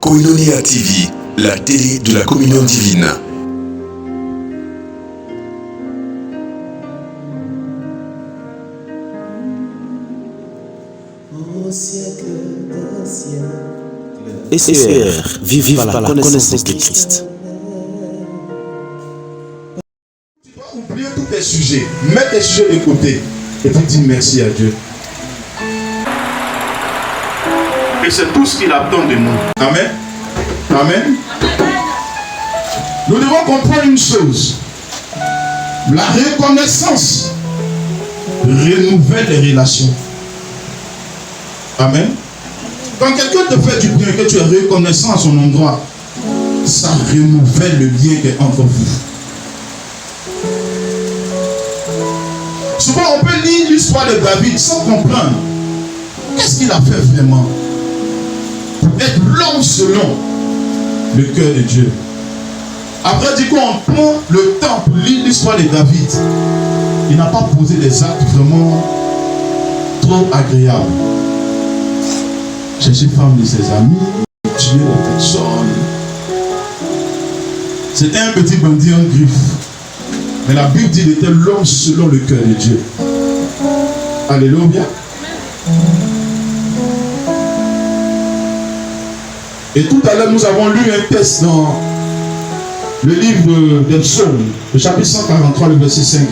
Koinonia TV, la télé de la communion divine. SER, vive par la connaissance de Christ. Tu dois oublier tous tes sujets, mettre tes sujets de côté et puis dire merci à Dieu. Et c'est tout ce qu'il attend de nous. Amen. Amen. Nous devons comprendre une chose. La reconnaissance renouvelle les relations. Amen. Quand quelqu'un te fait du bien, que tu es reconnaissant à son endroit, ça renouvelle le lien qui est entre vous. Souvent, on peut lire l'histoire de David sans comprendre qu'est-ce qu'il a fait vraiment pour être l'homme selon le cœur de Dieu. Après, du coup, on prend le temps pour lire l'histoire de David. Il n'a pas posé des actes vraiment trop agréables. Chercher femme de ses amis, tuer la personne. C'était un petit bandit en griffe. Mais la Bible dit qu'il était l'homme selon le cœur de Dieu. Alléluia. Et tout à l'heure, nous avons lu un texte dans le livre des Psaumes, le chapitre 143, le verset 5.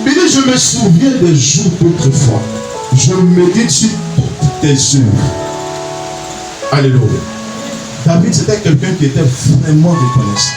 Il dit, je me souviens des jours d'autrefois. Je médite sur toutes tes œuvres. Alléluia. David, c'était quelqu'un qui était vraiment reconnaissant.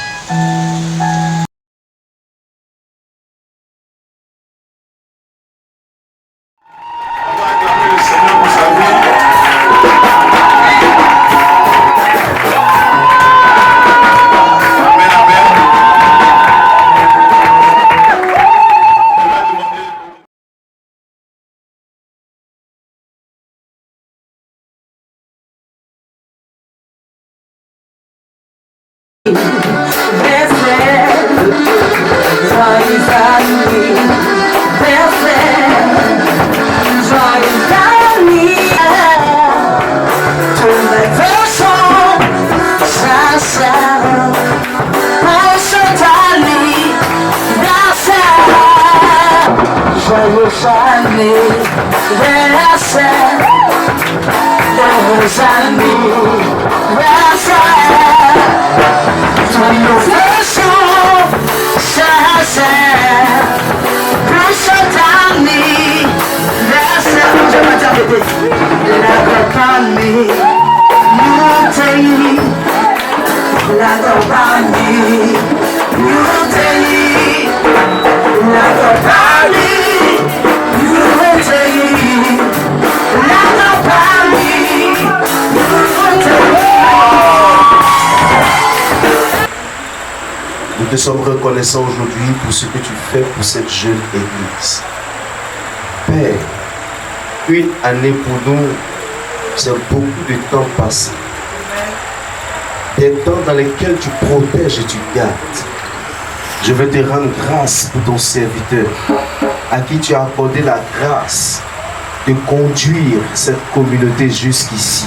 Nous te sommes reconnaissants aujourd'hui pour ce que tu fais pour cette jeune église. Père, une année pour nous, c'est beaucoup de temps passé. Des temps dans lesquels tu protèges et tu gardes. Je veux te rendre grâce pour ton serviteur, à qui tu as accordé la grâce de conduire cette communauté jusqu'ici.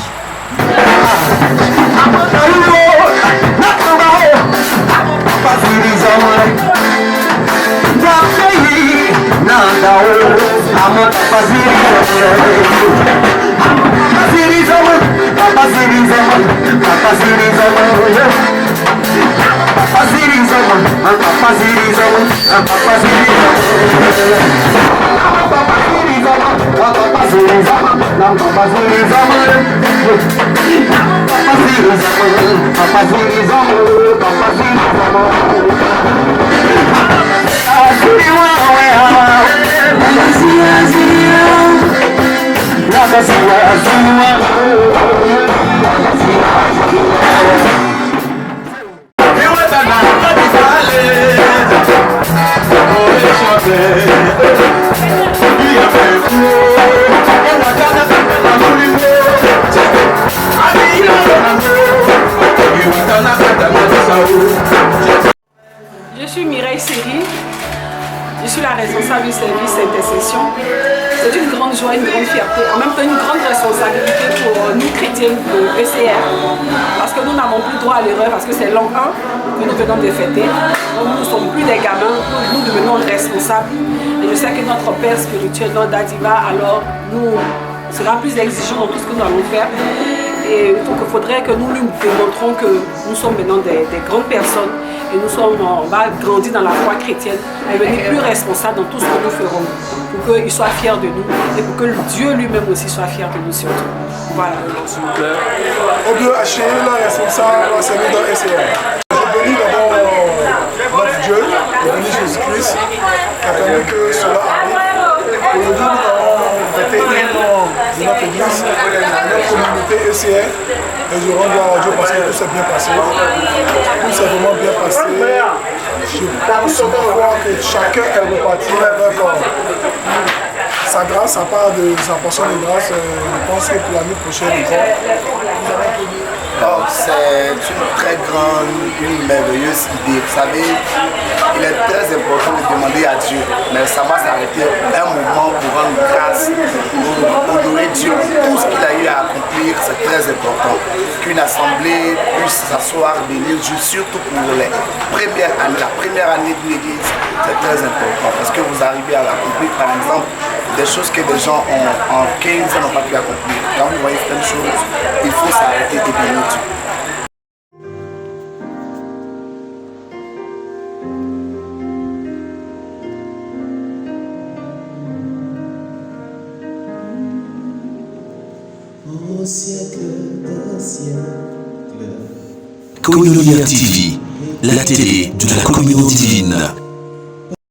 Je suis Mireille Séry, je suis la responsable du service intercession C'est une grande joie, une grande fierté, en même temps une grande responsabilité pour nous chrétiens de ECR, parce que nous n'avons plus droit à l'erreur, parce que c'est l'an 1 que nous venons de fêter. Donc nous ne sommes plus des gamins, nous devenons responsables. Et je sais que notre Père spirituel, notre Dadiva, alors nous sera plus exigeant dans tout ce que nous allons faire. Et donc il faudrait que nous lui démontrons que nous sommes maintenant des grandes personnes et on va grandir dans la foi chrétienne et devenir plus responsables dans tout ce que nous ferons pour qu'il soit fier de nous et pour que Dieu lui-même aussi soit fier de nous surtout. Voilà. Obio Haché, le responsable, c'est nous dans SCR. Je bénis d'abord notre Dieu, je bénis Jésus-Christ, qui a permis que cela arrive. Aujourd'hui, nous avons fêté de notre église, notre communauté ECR, et je rends gloire à Dieu parce que tout s'est bien passé. Tout s'est vraiment bien passé. Je pense croire que chacun est reparti avec sa grâce, sa part de sa portion de grâce. Je pense que pour l'année prochaine encore. C'est une très grande, une merveilleuse idée. Vous savez, il est très important de demander à Dieu, mais ça va s'arrêter un moment pour rendre grâce, pour honorer Dieu. Tout ce qu'il a eu à accomplir, c'est très important. Qu'une assemblée puisse s'asseoir, bénir Dieu, surtout pour la première année d'une église, c'est très important parce que vous arrivez à accomplir, par exemple, des choses que les gens en 15 ans n'ont pas pu accomplir. Quand vous voyez plein de choses, il faut s'arrêter et bénir Dieu. Au siècle des siècles. Koinonia TV, la télé de la communion divine.